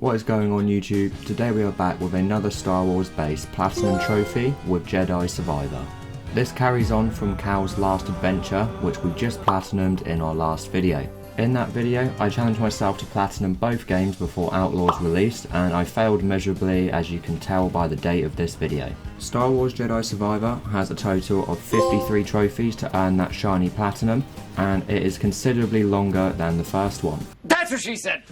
What is going on YouTube? Today we are back with another Star Wars based Platinum trophy with Jedi Survivor. This carries on from Cal's last adventure, which we just platinumed in our last video. In that video, I challenged myself to platinum both games before Outlaws released, and I failed miserably, as you can tell by the date of this video. Star Wars Jedi Survivor has a total of 53 trophies to earn that shiny platinum, and it is considerably longer than the first one. That's what she said!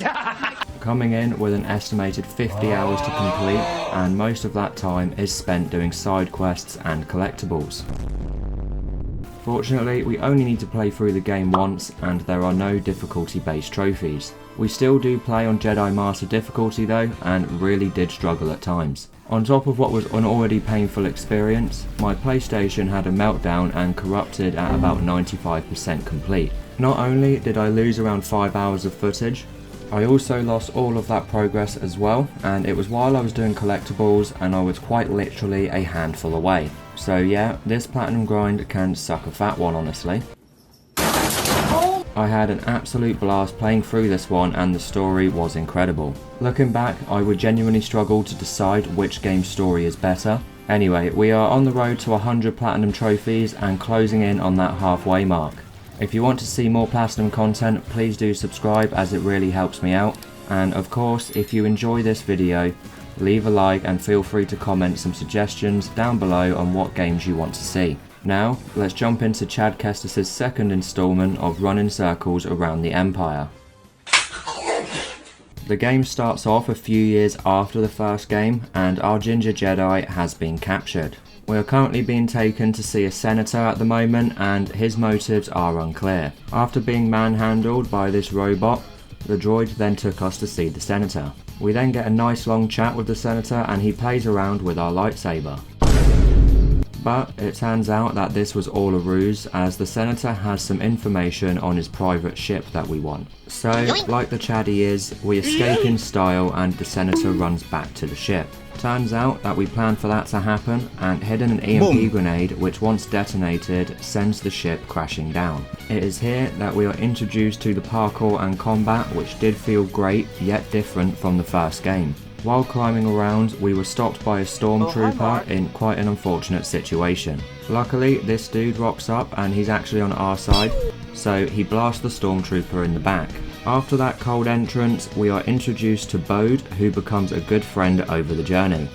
Coming in with an estimated 50 hours to complete, and most of that time is spent doing side quests and collectibles. Fortunately, we only need to play through the game once, and there are no difficulty based trophies. We still do play on Jedi Master difficulty though, and really did struggle at times. On top of what was an already painful experience, my PlayStation had a meltdown and corrupted at about 95% complete. Not only did I lose around 5 hours of footage, I also lost all of that progress as well, and it was while I was doing collectibles and I was quite literally a handful away. So yeah, this platinum grind can suck a fat one, honestly. I had an absolute blast playing through this one, and the story was incredible. Looking back, I would genuinely struggle to decide which game's story is better. Anyway, we are on the road to 100 platinum trophies and closing in on that halfway mark. If you want to see more platinum content, please do subscribe, as it really helps me out. And of course, if you enjoy this video, leave a like and feel free to comment some suggestions down below on what games you want to see. Now, let's jump into Chad Kestis' second installment of running circles around the Empire. The game starts off a few years after the first game, and our Ginger Jedi has been captured. We are currently being taken to see a senator at the moment, and his motives are unclear. After being manhandled by this robot, the droid then took us to see the senator. We then get a nice long chat with the senator, and he plays around with our lightsaber. But it turns out that this was all a ruse, as the senator has some information on his private ship that we want. So, like the Chad he is, we escape in style and the senator runs back to the ship. Turns out that we planned for that to happen, and hidden an EMP grenade which once detonated sends the ship crashing down. It is here that we are introduced to the parkour and combat, which did feel great yet different from the first game. While climbing around, we were stopped by a stormtrooper in quite an unfortunate situation. Luckily, this dude rocks up and he's actually on our side, so he blasts the stormtrooper in the back. After that cold entrance, we are introduced to Bode, who becomes a good friend over the journey.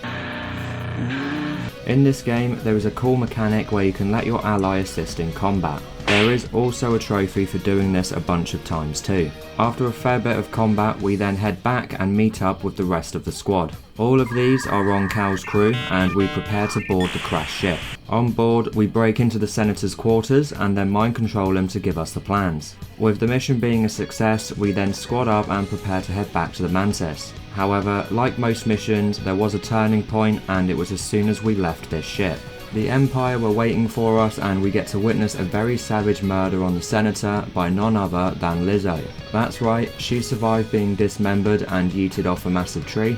In this game, there is a cool mechanic where you can let your ally assist in combat. There is also a trophy for doing this a bunch of times too. After a fair bit of combat, we then head back and meet up with the rest of the squad. All of these are on Cal's crew, and we prepare to board the crashed ship. On board, we break into the senator's quarters and then mind control him to give us the plans. With the mission being a success, we then squad up and prepare to head back to the Mantis. However, like most missions, there was a turning point, and it was as soon as we left this ship. The Empire were waiting for us, and we get to witness a very savage murder on the senator by none other than Lizzo. That's right, she survived being dismembered and yeeted off a massive tree.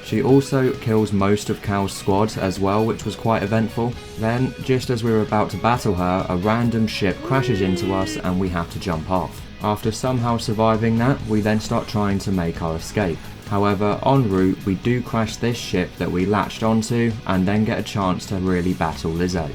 She also kills most of Cal's squad as well, which was quite eventful. Then, just as we were about to battle her, a random ship crashes into us and we have to jump off. After somehow surviving that, we then start trying to make our escape. However, en route, we do crash this ship that we latched onto, and then get a chance to really battle Lizzo.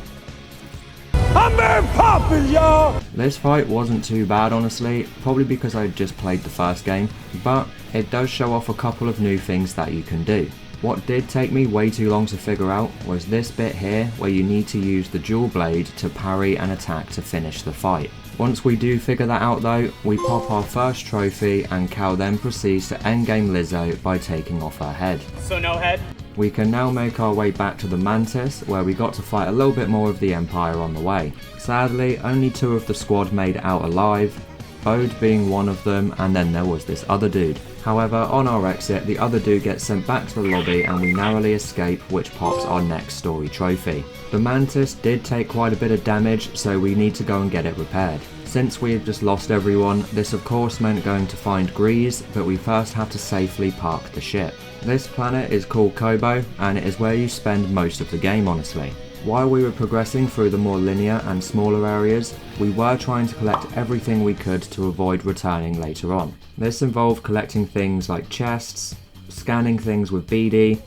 I'm very poppin', y'all! This fight wasn't too bad, honestly, probably because I had just played the first game, but it does show off a couple of new things that you can do. What did take me way too long to figure out was this bit here, where you need to use the dual blade to parry an attack to finish the fight. Once we do figure that out though, we pop our first trophy, and Cal then proceeds to endgame Lizzo by taking off her head. So no head? We can now make our way back to the Mantis, where we got to fight a little bit more of the Empire on the way. Sadly, only 2 of the squad made it out alive, Bode being one of them, and then there was this other dude. However, on our exit, the other dude gets sent back to the lobby and we narrowly escape, which pops our next story trophy. The Mantis did take quite a bit of damage, so we need to go and get it repaired. Since we had just lost everyone, this of course meant going to find Grease, but we first have to safely park the ship. This planet is called Kobo, and it is where you spend most of the game, honestly. While we were progressing through the more linear and smaller areas, we were trying to collect everything we could to avoid returning later on. This involved collecting things like chests, scanning things with BD,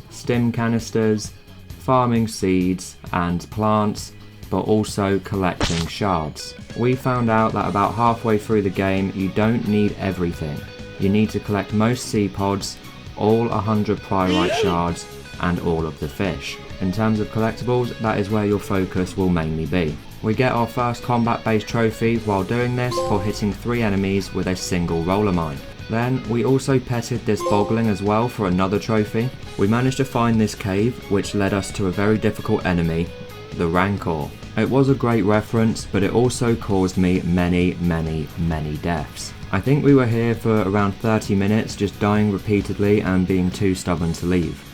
stim canisters, farming seeds and plants, but also collecting shards. We found out that about halfway through the game you don't need everything. You need to collect most sea pods, all 100 pyrite shards, and all of the fish. In terms of collectibles, that is where your focus will mainly be. We get our first combat-based trophy while doing this for hitting 3 enemies with a single roller mine. Then we also petted this bogling as well for another trophy. We managed to find this cave, which led us to a very difficult enemy, the Rancor. It was a great reference, but it also caused me many deaths. I think we were here for around 30 minutes just dying repeatedly and being too stubborn to leave.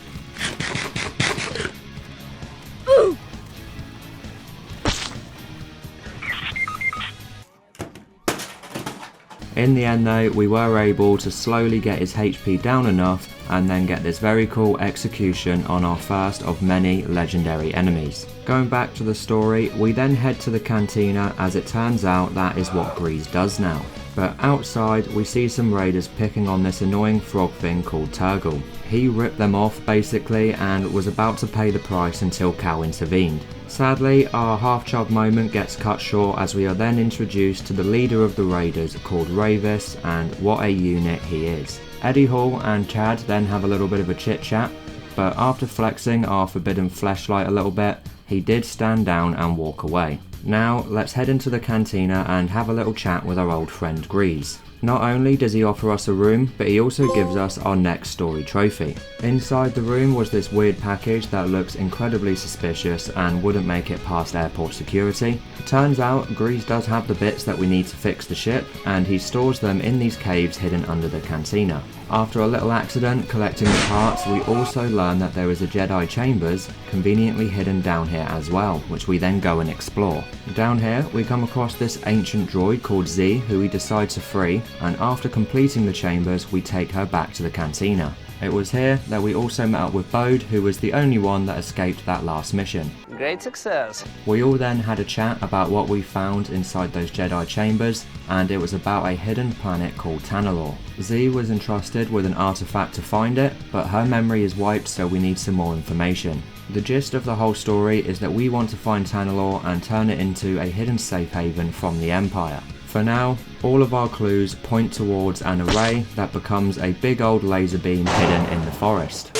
In the end though, we were able to slowly get his HP down enough and then get this very cool execution on our first of many legendary enemies. Going back to the story, we then head to the cantina as it turns out that is what Grease does now. But outside we see some raiders picking on this annoying frog thing called Turgle. He ripped them off basically and was about to pay the price until Cal intervened. Sadly, our half-chub moment gets cut short as we are then introduced to the leader of the raiders called Ravis, and what a unit he is. Eddie Hall and Chad then have a little bit of a chit chat, but after flexing our forbidden fleshlight a little bit, he did stand down and walk away. Now let's head into the cantina and have a little chat with our old friend Grease. Not only does he offer us a room, but he also gives us our next story trophy. Inside the room was this weird package that looks incredibly suspicious and wouldn't make it past airport security. It turns out Grease does have the bits that we need to fix the ship, and he stores them in these caves hidden under the cantina. After a little accident collecting the parts, we also learn that there is a Jedi chambers conveniently hidden down here as well, which we then go and explore. Down here we come across this ancient droid called Z, who we decide to free, and after completing the chambers we take her back to the cantina. It was here that we also met up with Bode, who was the only one that escaped that last mission. Great success. We all then had a chat about what we found inside those Jedi chambers, and it was about a hidden planet called Tanalorr. Z was entrusted with an artifact to find it, but her memory is wiped, so we need some more information. The gist of the whole story is that we want to find Tanalorr and turn it into a hidden safe haven from the Empire. For now, all of our clues point towards an array that becomes a big old laser beam hidden in the forest.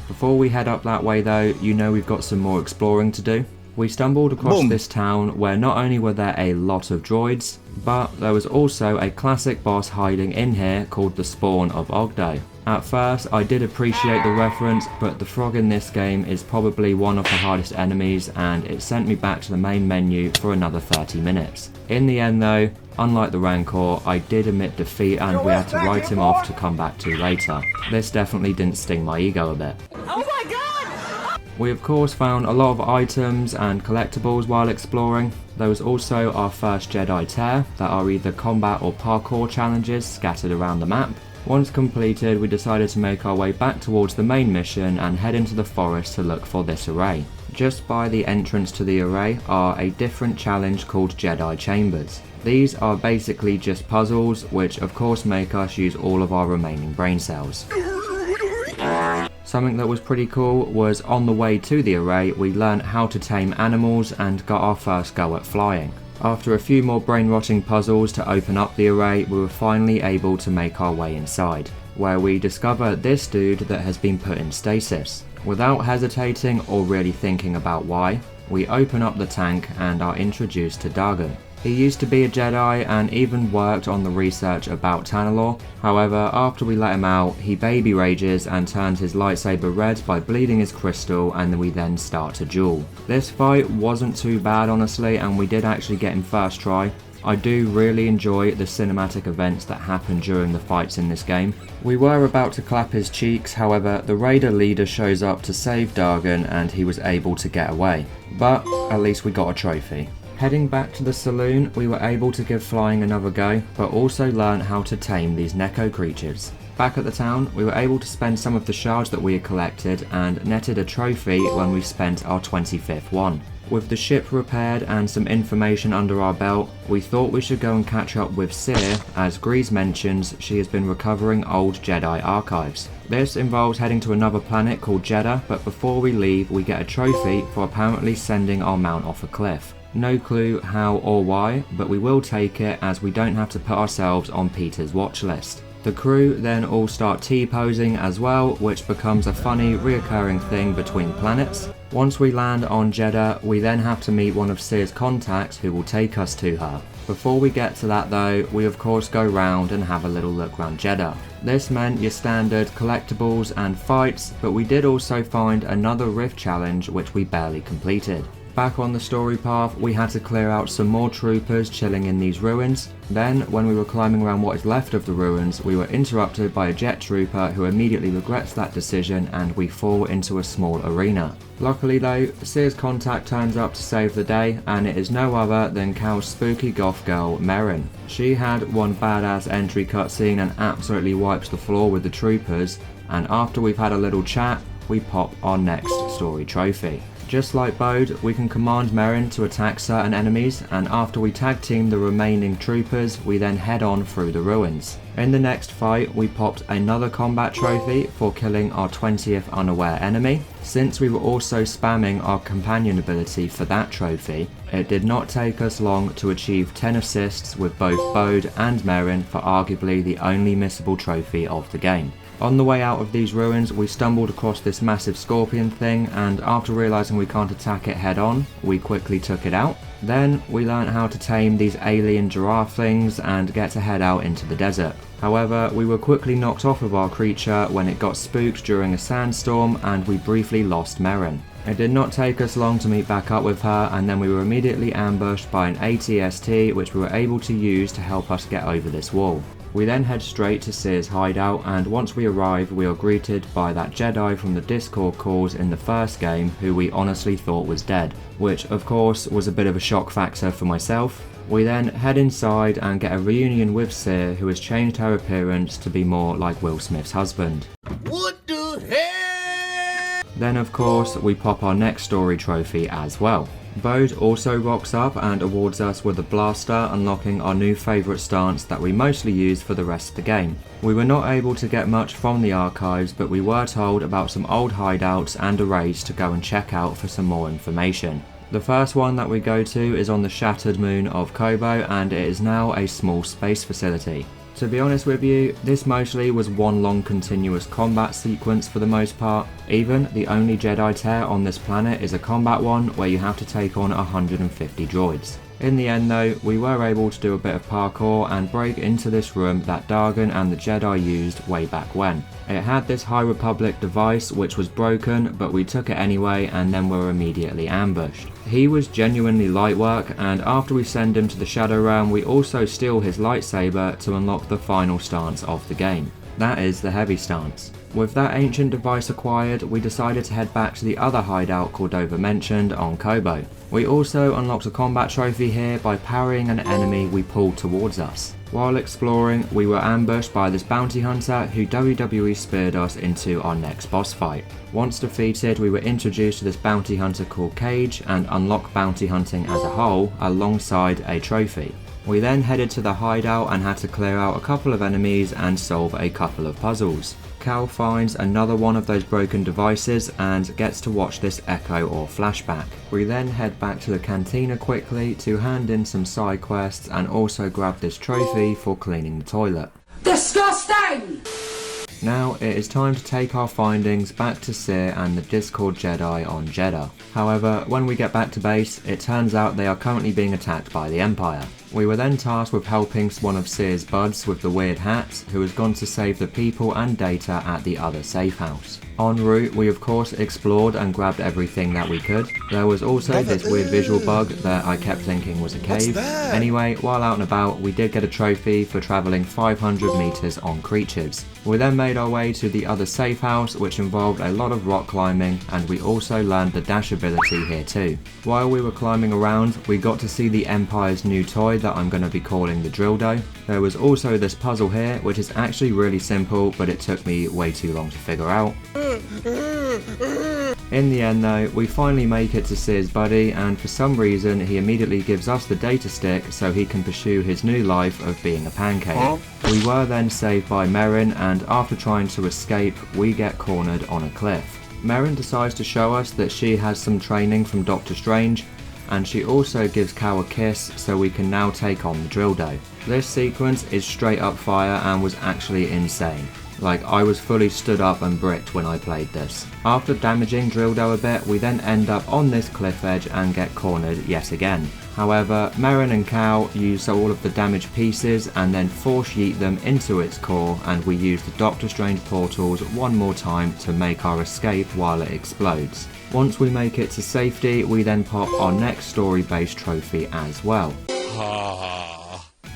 Before we head up that way though, you know we've got some more exploring to do. We stumbled across this town where not only were there a lot of droids, but there was also a classic boss hiding in here called the Spawn of Ogdo. At first I did appreciate the reference, but the frog in this game is probably one of the hardest enemies, and it sent me back to the main menu for another 30 minutes. In the end though, unlike the Rancor, I did admit defeat and we had to write him off to come back to later. This definitely didn't sting my ego a bit. Oh my god! We of course found a lot of items and collectibles while exploring. There was also our first Jedi tear that are either combat or parkour challenges scattered around the map. Once completed, we decided to make our way back towards the main mission and head into the forest to look for this array. Just by the entrance to the array are a different challenge called Jedi Chambers. These are basically just puzzles, which of course make us use all of our remaining brain cells. Something that was pretty cool was on the way to the array we learnt how to tame animals and got our first go at flying. After a few more brain-rotting puzzles to open up the array, we were finally able to make our way inside, where we discover this dude that has been put in stasis. Without hesitating or really thinking about why, we open up the tank and are introduced to Dargon. He used to be a Jedi and even worked on the research about Tanalorr. However, after we let him out, he baby rages and turns his lightsaber red by bleeding his crystal, and we then start to duel. This fight wasn't too bad honestly, and we did actually get him first try. I do really enjoy the cinematic events that happen during the fights in this game. We were about to clap his cheeks, however the raider leader shows up to save Dargon and he was able to get away. But at least we got a trophy. Heading back to the saloon, we were able to give flying another go, but also learn how to tame these Neko creatures. Back at the town, we were able to spend some of the shards that we had collected and netted a trophy when we spent our 25th one. With the ship repaired and some information under our belt, we thought we should go and catch up with Seer, as Grease mentions she has been recovering old Jedi archives. This involves heading to another planet called Jeddah, but before we leave we get a trophy for apparently sending our mount off a cliff. No clue how or why, but we will take it as we don't have to put ourselves on Peter's watch list. The crew then all start T-posing as well, which becomes a funny reoccurring thing between planets. Once we land on Jeddah, we then have to meet one of Seer's contacts who will take us to her. Before we get to that though, we of course go round and have a little look around Jeddah. This meant your standard collectibles and fights, but we did also find another rift challenge which we barely completed. Back on the story path, we had to clear out some more troopers chilling in these ruins. Then, when we were climbing around what is left of the ruins, we were interrupted by a jet trooper who immediately regrets that decision and we fall into a small arena. Luckily though, Seer's contact turns up to save the day, and it is no other than Cal's spooky goth girl, Merrin. She had one badass entry cutscene and absolutely wipes the floor with the troopers, and after we've had a little chat, we pop our next story trophy. Just like Bode, we can command Merrin to attack certain enemies, and after we tag team the remaining troopers, we then head on through the ruins. In the next fight, we popped another combat trophy for killing our 20th unaware enemy. Since we were also spamming our companion ability for that trophy, it did not take us long to achieve 10 assists with both Bode and Merrin for arguably the only missable trophy of the game. On the way out of these ruins, we stumbled across this massive scorpion thing, and after realising we can't attack it head on, we quickly took it out. Then we learned how to tame these alien giraffe things and get to head out into the desert. However, we were quickly knocked off of our creature when it got spooked during a sandstorm, and we briefly lost Merrin. It did not take us long to meet back up with her, and then we were immediately ambushed by an ATST which we were able to use to help us get over this wall. We then head straight to Seer's hideout, and once we arrive we are greeted by that Jedi from the Discord calls in the first game who we honestly thought was dead, which of course was a bit of a shock factor for myself. We then head inside and get a reunion with Seer, who has changed her appearance to be more like Will Smith's husband. What the hell? Then of course we pop our next story trophy as well. Bode also rocks up and awards us with a blaster, unlocking our new favourite stance that we mostly use for the rest of the game. We were not able to get much from the archives, but we were told about some old hideouts and arrays to go and check out for some more information. The first one that we go to is on the shattered moon of Kobo, and it is now a small space facility. To be honest with you, this mostly was one long continuous combat sequence for the most part. Even the only Jedi tear on this planet is a combat one where you have to take on 150 droids. In the end though, we were able to do a bit of parkour and break into this room that Dargan and the Jedi used way back when. It had this High Republic device which was broken, but we took it anyway and then were immediately ambushed. He was genuinely light work, and after we send him to the Shadow Realm we also steal his lightsaber to unlock the final stance of the game. That is the heavy stance. With that ancient device acquired, we decided to head back to the other hideout Cordova mentioned on Kobo. We also unlocked a combat trophy here by parrying an enemy we pulled towards us. While exploring, we were ambushed by this bounty hunter who WWE speared us into our next boss fight. Once defeated, we were introduced to this bounty hunter called Cage and unlocked bounty hunting as a whole alongside a trophy. We then headed to the hideout and had to clear out a couple of enemies and solve a couple of puzzles. Cal finds another one of those broken devices and gets to watch this echo or flashback. We then head back to the cantina quickly to hand in some side quests and also grab this trophy for cleaning the toilet. Disgusting! Now it is time to take our findings back to Seer and the Discord Jedi on Jeddah. However, when we get back to base, it turns out they are currently being attacked by the Empire. We were then tasked with helping one of Seer's buds with the weird hats, who has gone to save the people and data at the other safe house. En route, we of course explored and grabbed everything that we could. There was also this weird visual bug that I kept thinking was a cave. Anyway, while out and about, we did get a trophy for travelling 500 meters on creatures. We then made our way to the other safe house, which involved a lot of rock climbing, and we also learned the dash ability here too. While we were climbing around, we got to see the Empire's new toy droid that I'm going to be calling the Drildo. There was also this puzzle here, which is actually really simple, but it took me way too long to figure out. In the end though, we finally make it to Sears' buddy, and for some reason he immediately gives us the data stick so he can pursue his new life of being a pancake. We were then saved by Merrin, and after trying to escape, we get cornered on a cliff. Merrin decides to show us that she has some training from Doctor Strange, and she also gives Cal a kiss so we can now take on the Drildo. This sequence is straight up fire and was actually insane. Like, I was fully stood up and bricked when I played this. After damaging Drildo a bit, we then end up on this cliff edge and get cornered yet again. However, Merrin and Cal use all of the damaged pieces and then force yeet them into its core, and we use the Doctor Strange portals one more time to make our escape while it explodes. Once we make it to safety, we then pop our next story-based trophy as well.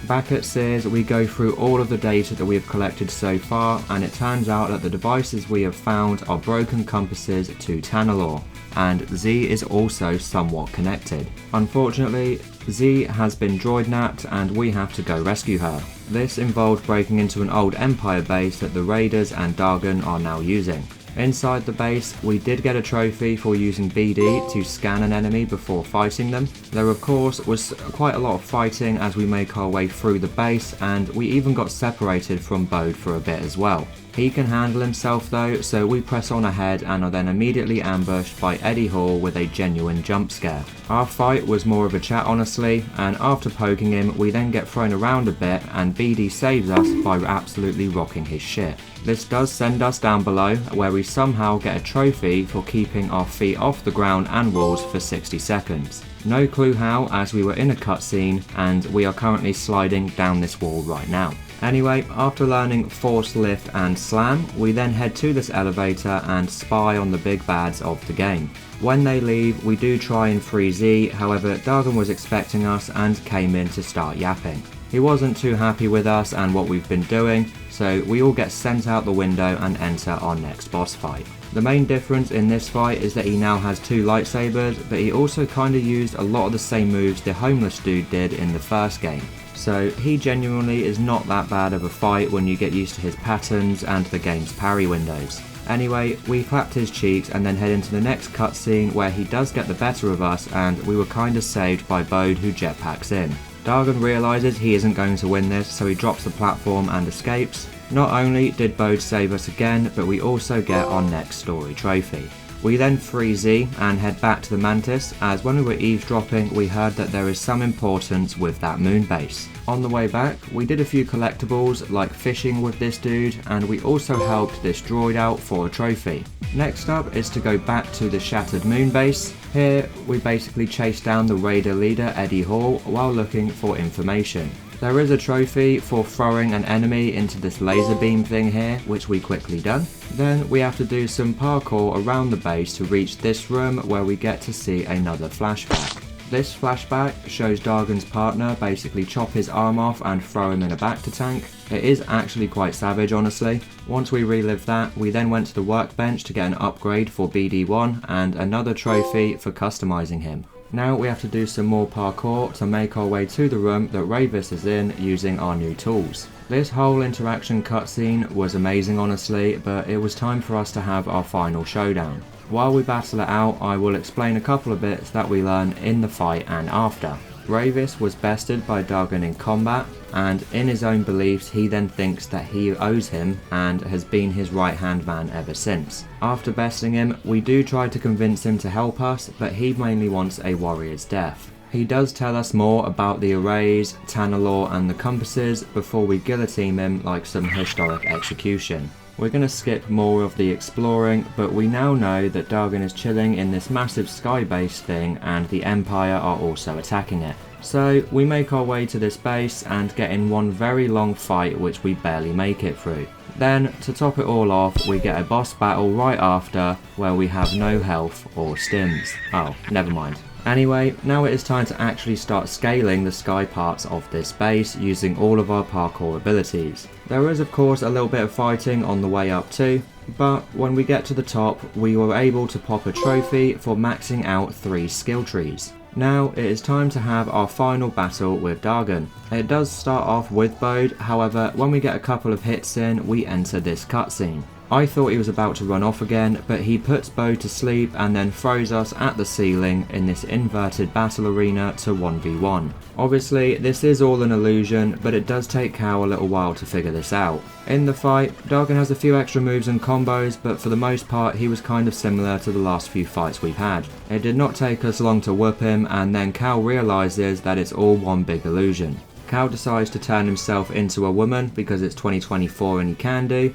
Back at Sears, we go through all of the data that we have collected so far, and it turns out that the devices we have found are broken compasses to Tanalorr, and Z is also somewhat connected. Unfortunately, Z has been droid napped and we have to go rescue her. This involved breaking into an old Empire base that the Raiders and Dargon are now using. Inside the base, we did get a trophy for using BD to scan an enemy before fighting them. There of course was quite a lot of fighting as we make our way through the base, and we even got separated from Bode for a bit as well. He can handle himself though, so we press on ahead and are then immediately ambushed by Eddie Hall with a genuine jump scare. Our fight was more of a chat honestly, and after poking him we then get thrown around a bit and BD saves us by absolutely rocking his shit. This does send us down below, where we somehow get a trophy for keeping our feet off the ground and walls for 60 seconds. No clue how, as we were in a cutscene and we are currently sliding down this wall right now. Anyway, after learning Force Lift and Slam, we then head to this elevator and spy on the big bads of the game. When they leave, we do try and free Z, however Dargon was expecting us and came in to start yapping. He wasn't too happy with us and what we've been doing, so we all get sent out the window and enter our next boss fight. The main difference in this fight is that he now has 2 lightsabers, but he also kinda used a lot of the same moves the homeless dude did in the first game. So he genuinely is not that bad of a fight when you get used to his patterns and the game's parry windows. Anyway, we clapped his cheeks and then head into the next cutscene where he does get the better of us, and we were kinda saved by Bode, who jetpacks in. Dargon realises he isn't going to win this, so he drops the platform and escapes. Not only did Bode save us again, but we also get our next story trophy. We then free Z and head back to the Mantis, as when we were eavesdropping we heard that there is some importance with that moon base. On the way back, we did a few collectibles like fishing with this dude, and we also helped this droid out for a trophy. Next up is to go back to the shattered moon base. Here we basically chase down the Raider leader Eddie Hall while looking for information. There is a trophy for throwing an enemy into this laser beam thing here, which we quickly done. Then we have to do some parkour around the base to reach this room where we get to see another flashback. This flashback shows Dargon's partner basically chop his arm off and throw him in a Bacta tank. It is actually quite savage honestly. Once we relived that, we then went to the workbench to get an upgrade for BD1 and another trophy for customizing him. Now we have to do some more parkour to make our way to the room that Ravis is in using our new tools. This whole interaction cutscene was amazing honestly, but it was time for us to have our final showdown. While we battle it out, I will explain a couple of bits that we learn in the fight and after. Ravis was bested by Dargon in combat, and in his own beliefs he then thinks that he owes him and has been his right hand man ever since. After besting him, we do try to convince him to help us, but he mainly wants a warrior's death. He does tell us more about the arrays, Tanalorr and the compasses before we guillotine him like some historic execution. We're going to skip more of the exploring, but we now know that Dargon is chilling in this massive sky base thing and the Empire are also attacking it. So we make our way to this base and get in one very long fight which we barely make it through. Then, to top it all off, we get a boss battle right after where we have no health or stims. Oh, never mind. Anyway, now it is time to actually start scaling the sky parts of this base using all of our parkour abilities. There is of course a little bit of fighting on the way up too, but when we get to the top we were able to pop a trophy for maxing out 3 skill trees. Now it is time to have our final battle with Dargon. It does start off with Bode, however when we get a couple of hits in we enter this cutscene. I thought he was about to run off again, but he puts Bode to sleep and then throws us at the ceiling in this inverted battle arena to 1v1. Obviously this is all an illusion, but it does take Cal a little while to figure this out. In the fight, Dargon has a few extra moves and combos, but for the most part he was kind of similar to the last few fights we've had. It did not take us long to whoop him, and then Cal realises that it's all one big illusion. Cal decides to turn himself into a woman because it's 2024 and he can do.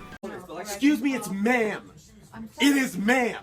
Excuse me, it's ma'am. It is ma'am.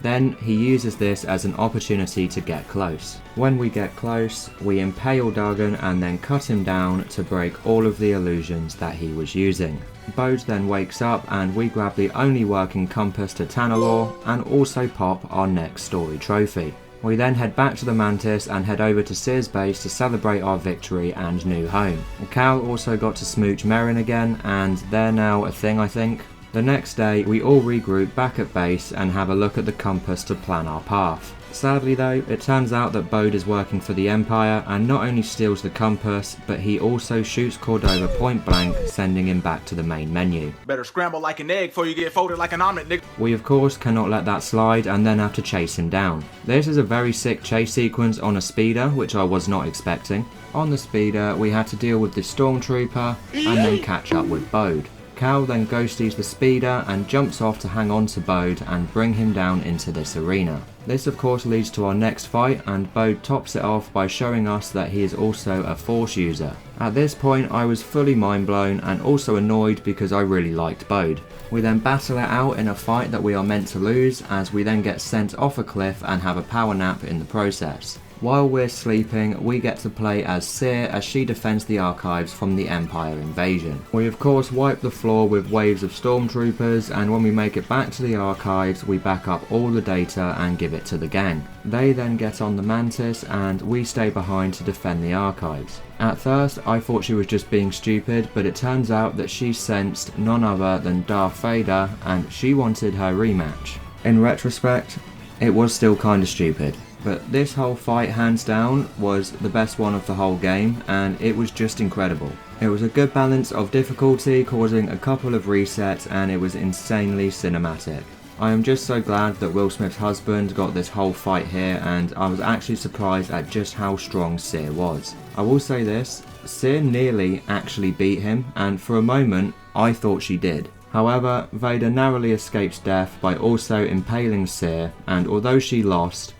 Then he uses this as an opportunity to get close. When we get close, we impale Dargon and then cut him down to break all of the illusions that he was using. Bode then wakes up and we grab the only working compass to Tanalorr and also pop our next story trophy. We then head back to the Mantis and head over to Cere's base to celebrate our victory and new home. Cal also got to smooch Merrin again, and they're now a thing, I think. The next day we all regroup back at base and have a look at the compass to plan our path. Sadly though, it turns out that Bode is working for the Empire and not only steals the compass, but he also shoots Cordova point blank, sending him back to the main menu. Better scramble like an egg before you get folded like an omelet, nigga. We of course cannot let that slide and then have to chase him down. This is a very sick chase sequence on a speeder, which I was not expecting. On the speeder we had to deal with the Stormtrooper and then catch up with Bode. Cal then ghosties the speeder and jumps off to hang on to Bode and bring him down into this arena. This of course leads to our next fight, and Bode tops it off by showing us that he is also a Force user. At this point I was fully mind blown and also annoyed because I really liked Bode. We then battle it out in a fight that we are meant to lose, as we then get sent off a cliff and have a power nap in the process. While we're sleeping, we get to play as Cere as she defends the archives from the Empire invasion. We of course wipe the floor with waves of stormtroopers, and when we make it back to the archives, we back up all the data and give it to the gang. They then get on the Mantis and we stay behind to defend the archives. At first I thought she was just being stupid, but it turns out that she sensed none other than Darth Vader and she wanted her rematch. In retrospect, it was still kinda stupid. But this whole fight, hands down, was the best one of the whole game, and it was just incredible. It was a good balance of difficulty, causing a couple of resets, and it was insanely cinematic. I am just so glad that Will Smith's husband got this whole fight here, and I was actually surprised at just how strong Cere was. I will say this, Cere nearly actually beat him, and for a moment, I thought she did. However, Vader narrowly escapes death by also impaling Cere, and although she lost,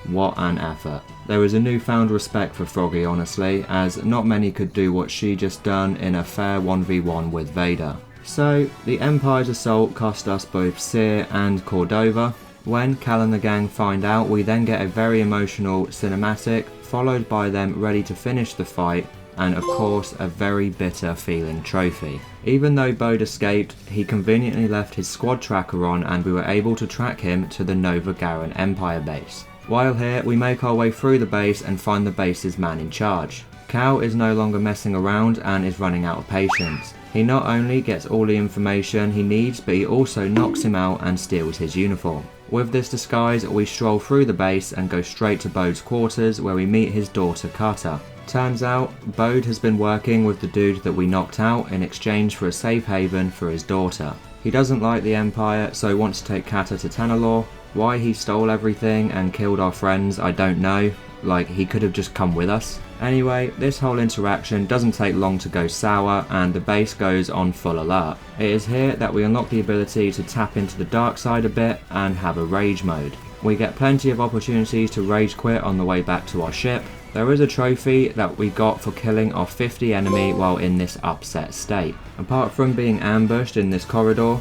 what an effort. There was a newfound respect for Froggy honestly, as not many could do what she just done in a fair 1v1 with Vader. So, the Empire's assault cost us both Cere and Cordova. When Cal and the gang find out, we then get a very emotional cinematic, followed by them ready to finish the fight, and of course a very bitter feeling trophy. Even though Bode escaped, he conveniently left his squad tracker on and we were able to track him to the Nova Garen Empire base. While here, we make our way through the base and find the base's man in charge. Cal is no longer messing around and is running out of patience. He not only gets all the information he needs, but he also knocks him out and steals his uniform. With this disguise, we stroll through the base and go straight to Bode's quarters, where we meet his daughter Kata. Turns out, Bode has been working with the dude that we knocked out in exchange for a safe haven for his daughter. He doesn't like the Empire, so wants to take Kata to Tanalorr. Why he stole everything and killed our friends, I don't know. Like, he could have just come with us. Anyway, this whole interaction doesn't take long to go sour, and the base goes on full alert. It is here that we unlock the ability to tap into the dark side a bit and have a rage mode. We get plenty of opportunities to rage quit on the way back to our ship. There is a trophy that we got for killing our 50 enemy while in this upset state. Apart from being ambushed in this corridor,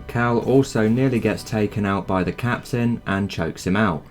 Cal also nearly gets taken out by the captain and chokes him out.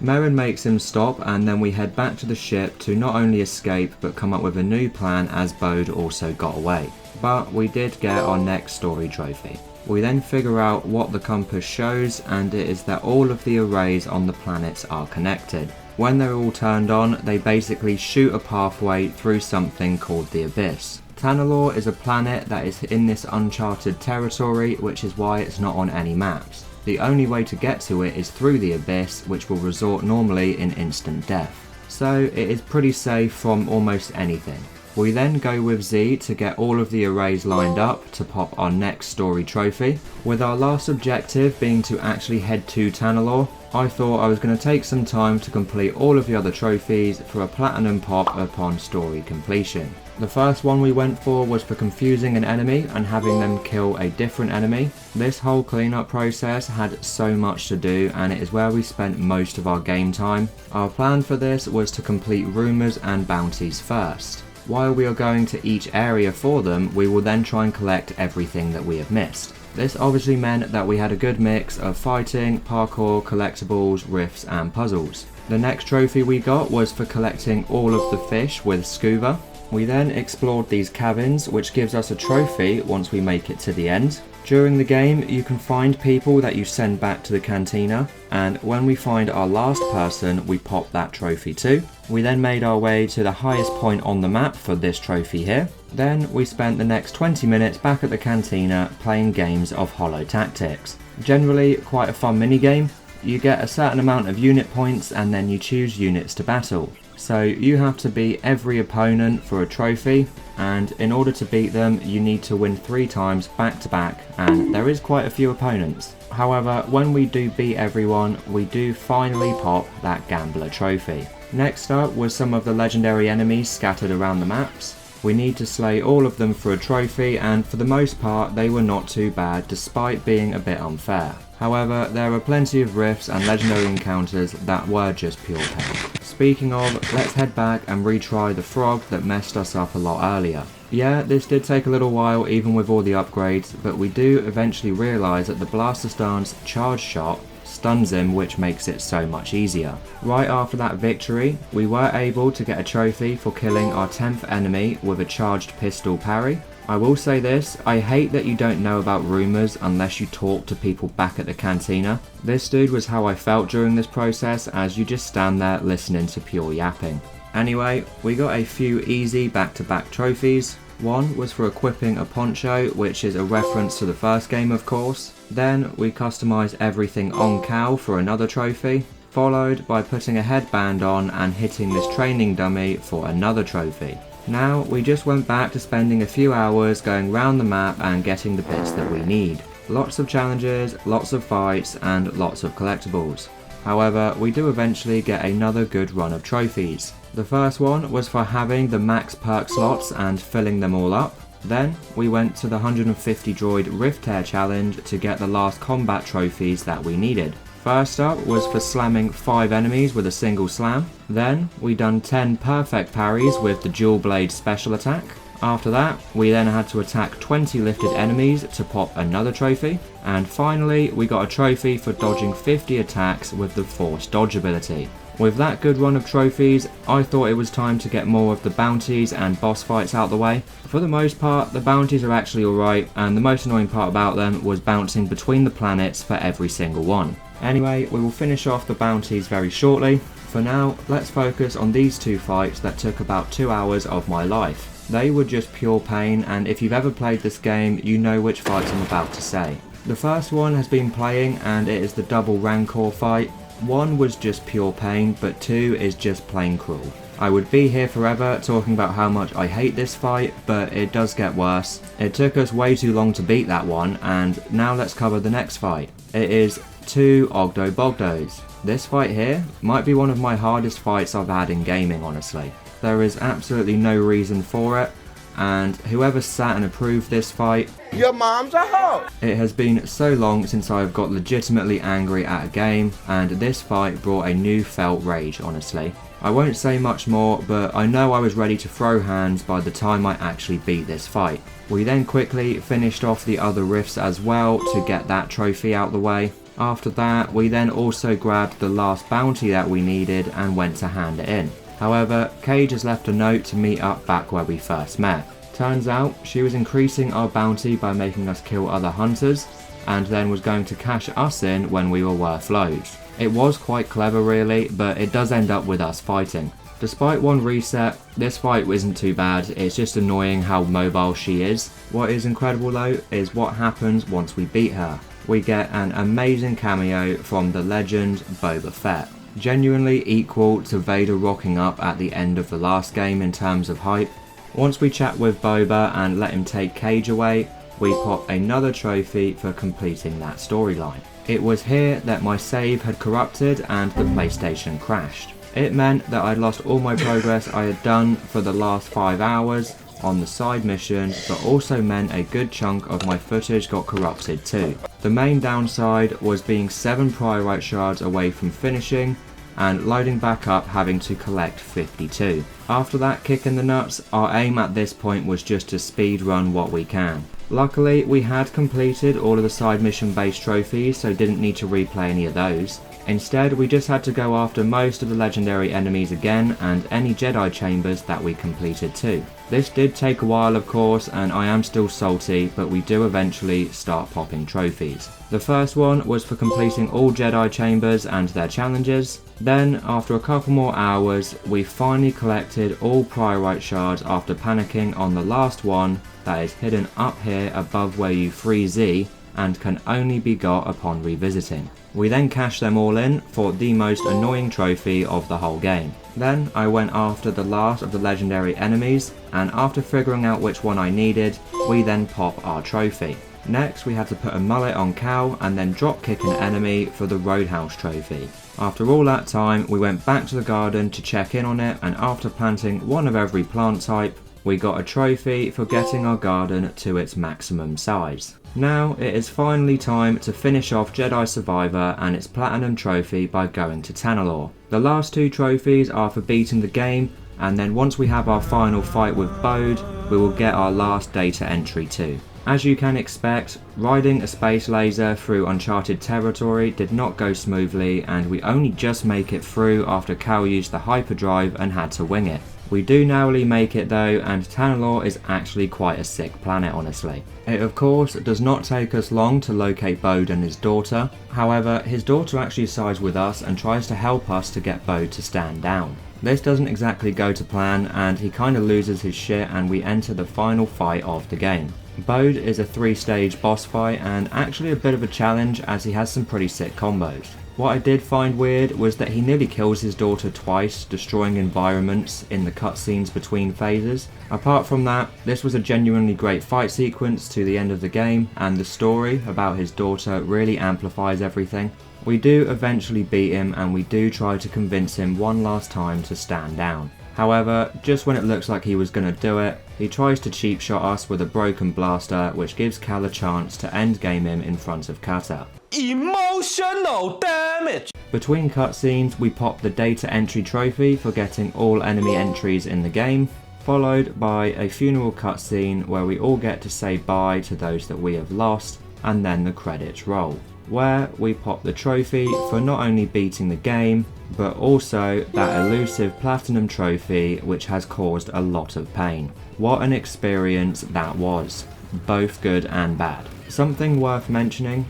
Merrin makes him stop, and then we head back to the ship to not only escape but come up with a new plan, as Bode also got away. But we did get our next story trophy. We then figure out what the compass shows, and it is that all of the arrays on the planets are connected. When they're all turned on, they basically shoot a pathway through something called the Abyss. Tanalorr is a planet that is in this uncharted territory, which is why it's not on any maps. The only way to get to it is through the abyss, which will result normally in instant death. So it is pretty safe from almost anything. We then go with Z to get all of the arrays lined up to pop our next story trophy. With our last objective being to actually head to Tanalorr, I thought I was going to take some time to complete all of the other trophies for a platinum pop upon story completion. The first one we went for was for confusing an enemy and having them kill a different enemy. This whole cleanup process had so much to do, and it is where we spent most of our game time. Our plan for this was to complete rumours and bounties first. While we are going to each area for them, we will then try and collect everything that we have missed. This obviously meant that we had a good mix of fighting, parkour, collectibles, rifts and puzzles. The next trophy we got was for collecting all of the fish with scuba. We then explored these cabins, which gives us a trophy once we make it to the end. During the game, you can find people that you send back to the cantina, and when we find our last person, we pop that trophy too. We then made our way to the highest point on the map for this trophy here. Then we spent the next 20 minutes back at the cantina playing games of Holo Tactics. Generally quite a fun minigame. You get a certain amount of unit points and then you choose units to battle. So you have to beat every opponent for a trophy, and in order to beat them you need to win 3 times back to back, and there is quite a few opponents. However, when we do beat everyone, we do finally pop that Gambler trophy. Next up was some of the legendary enemies scattered around the maps. We need to slay all of them for a trophy, and for the most part they were not too bad despite being a bit unfair. However, there were plenty of rifts and legendary encounters that were just pure pain. Speaking of, let's head back and retry the frog that messed us up a lot earlier. Yeah, this did take a little while even with all the upgrades, but we do eventually realise that the Blaster Stance charge shot stuns him, which makes it so much easier. Right after that victory, we were able to get a trophy for killing our 10th enemy with a charged pistol parry. I will say this, I hate that you don't know about rumours unless you talk to people back at the cantina. This dude was how I felt during this process, as you just stand there listening to pure yapping. Anyway, we got a few easy back-to-back trophies. One was for equipping a poncho, which is a reference to the first game of course. Then we customised everything on Cal for another trophy, followed by putting a headband on and hitting this training dummy for another trophy. Now we just went back to spending a few hours going round the map and getting the bits that we need. Lots of challenges, lots of fights and lots of collectibles. However, we do eventually get another good run of trophies. The first one was for having the max perk slots and filling them all up. Then we went to the 150 droid Rift Tear challenge to get the last combat trophies that we needed. First up was for slamming 5 enemies with a single slam. Then we done 10 perfect parries with the dual blade special attack. After that, we then had to attack 20 lifted enemies to pop another trophy. And finally, we got a trophy for dodging 50 attacks with the force dodge ability. With that good run of trophies, I thought it was time to get more of the bounties and boss fights out the way. For the most part, the bounties are actually alright, and the most annoying part about them was bouncing between the planets for every single one. Anyway, we will finish off the bounties very shortly. For now, let's focus on these 2 fights that took about 2 hours of my life. They were just pure pain, and if you've ever played this game, you know which fights I'm about to say. The first one has been playing, and it is the double Rancor fight. 1 was just pure pain, but 2 is just plain cruel. I would be here forever talking about how much I hate this fight, but it does get worse. It took us way too long to beat that one, and now let's cover the next fight. It is 2 Ogdo Bogdos. This fight here might be one of my hardest fights I've had in gaming, honestly. There is absolutely no reason for it, and whoever sat and approved this fight, Your mom's a hoe! it has been so long since I've got legitimately angry at a game, and this fight brought a new felt rage, honestly. I won't say much more, but I know I was ready to throw hands by the time I actually beat this fight. We then quickly finished off the other rifts as well to get that trophy out the way. After that, we then also grabbed the last bounty that we needed and went to hand it in. However, Cage has left a note to meet up back where we first met. Turns out, she was increasing our bounty by making us kill other hunters, and then was going to cash us in when we were worth loads. It was quite clever really, but it does end up with us fighting. Despite one reset, this fight isn't too bad, it's just annoying how mobile she is. What is incredible though, is what happens once we beat her. we get an amazing cameo from the legend Boba Fett. Genuinely equal to Vader rocking up at the end of the last game in terms of hype. Once we chat with Boba and let him take Cage away, we pop another trophy for completing that storyline. It was here that my save had corrupted and the PlayStation crashed. It meant that I'd lost all my progress I had done for the last 5 hours on the side mission, but also meant a good chunk of my footage got corrupted too. The main downside was being 7 priorite shards away from finishing and loading back up having to collect 52. After that kick in the nuts, our aim at this point was just to speed run what we can. Luckily, we had completed all of the side mission based trophies, so didn't need to replay any of those. Instead, we just had to go after most of the legendary enemies again and any Jedi chambers that we completed too. This did take a while of course, and I am still salty, but we do eventually start popping trophies. The first one was for completing all Jedi chambers and their challenges. Then, after a couple more hours, we finally collected all priorite shards after panicking on the last one that is hidden up here above where you free Z and can only be got upon revisiting. We then cashed them all in for the most annoying trophy of the whole game. Then I went after the last of the legendary enemies, and after figuring out which one I needed, we then pop our trophy. Next we had to put a mullet on Cal and then drop kick an enemy for the Roadhouse trophy. After all that time, we went back to the garden to check in on it, and after planting one of every plant type, we got a trophy for getting our garden to its maximum size. Now it is finally time to finish off Jedi Survivor and its platinum trophy by going to Tanalorr. The last 2 trophies are for beating the game, and then once we have our final fight with Bode, we will get our last data entry too. As you can expect, riding a space laser through uncharted territory did not go smoothly, and we only just make it through after Cal used the hyperdrive and had to wing it. We do narrowly make it though, and Tanalorr is actually quite a sick planet honestly. It of course does not take us long to locate Bode and his daughter. However, his daughter actually sides with us and tries to help us to get Bode to stand down. This doesn't exactly go to plan, and he kinda loses his shit, and we enter the final fight of the game. Bode is a 3-stage boss fight and actually a bit of a challenge as he has some pretty sick combos. What I did find weird was that he nearly kills his daughter twice, destroying environments in the cutscenes between phases. Apart from that, this was a genuinely great fight sequence to the end of the game, and the story about his daughter really amplifies everything. We do eventually beat him, and we do try to convince him one last time to stand down. However, just when it looks like he was gonna do it, he tries to cheap shot us with a broken blaster, which gives Cal a chance to endgame him in front of Kata. Emotional damage! Between cutscenes, we pop the data entry trophy for getting all enemy entries in the game, followed by a funeral cutscene where we all get to say bye to those that we have lost, and then the credits roll, where we pop the trophy for not only beating the game, but also that elusive platinum trophy which has caused a lot of pain. What an experience that was, both good and bad. Something worth mentioning,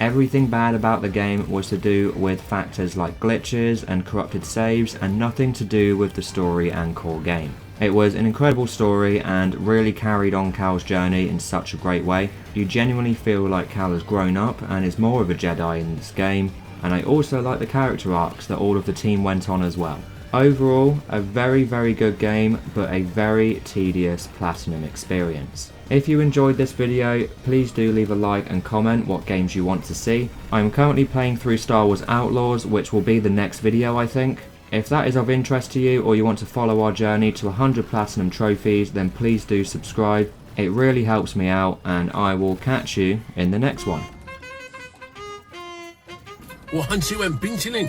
everything bad about the game was to do with factors like glitches and corrupted saves, and nothing to do with the story and core game. It was an incredible story and really carried on Cal's journey in such a great way. You genuinely feel like Cal has grown up and is more of a Jedi in this game, and I also like the character arcs that all of the team went on as well. Overall, a very good game, but a very tedious platinum experience. If you enjoyed this video, please do leave a like and comment what games you want to see. I am currently playing through Star Wars Outlaws, which will be the next video I think. If that is of interest to you, or you want to follow our journey to 100 platinum trophies, then please do subscribe. It really helps me out, and I will catch you in the next one. 我很喜欢冰淇淋。